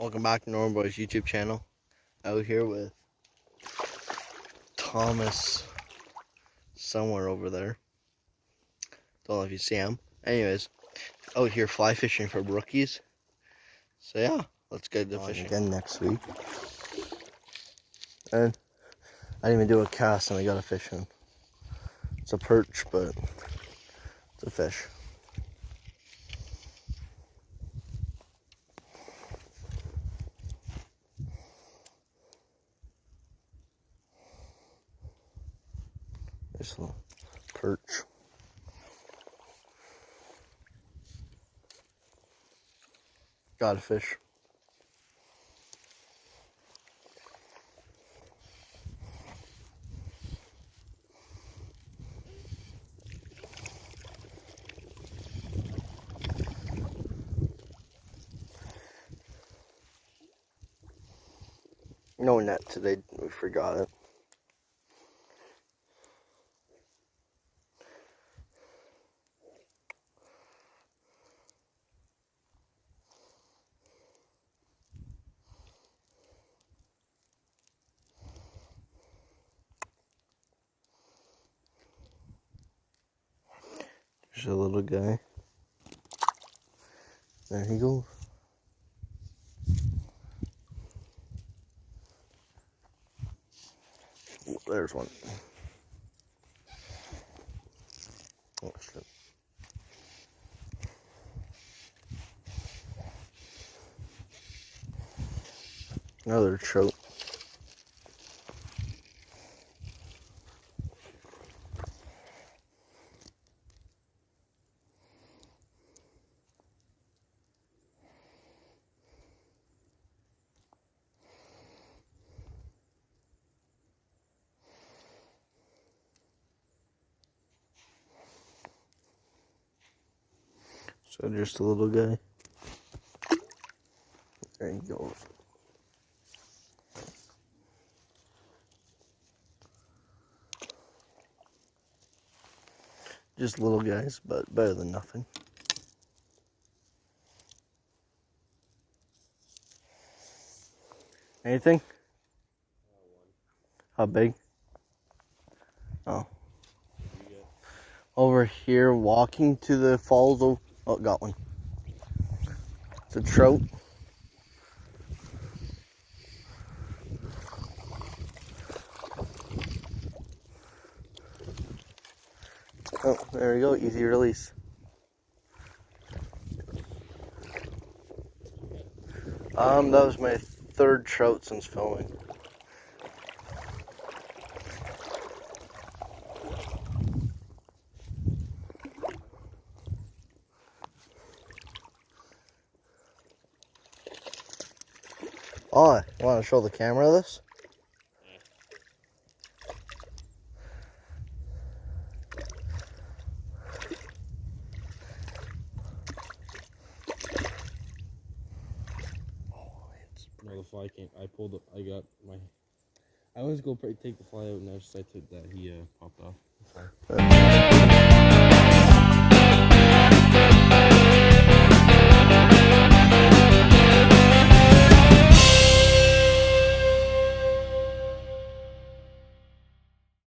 Welcome back to Norman Boy's YouTube channel. Out here with Thomas somewhere over there. Don't know if you see him. Anyways, out here fly fishing for brookies. So yeah, let's get to fishing again next week. And I didn't even do a cast and I got a fish in. It's a perch, but it's a fish. There's a little perch. Got a fish. No net today, we forgot it. There's a little guy. There he goes. Oh, there's one. Oh shit. Another trout. So just a little guy. There he goes. Just little guys, but better than nothing. Anything? How big? Oh. Over here, walking to the falls. Oh, got one. It's a trout. Oh, there we go. Easy release. That was my third trout since filming. Oh, I want to show the camera this? No, the fly came. I pulled up. I got my. I always go take the fly out, and I took that. He popped off.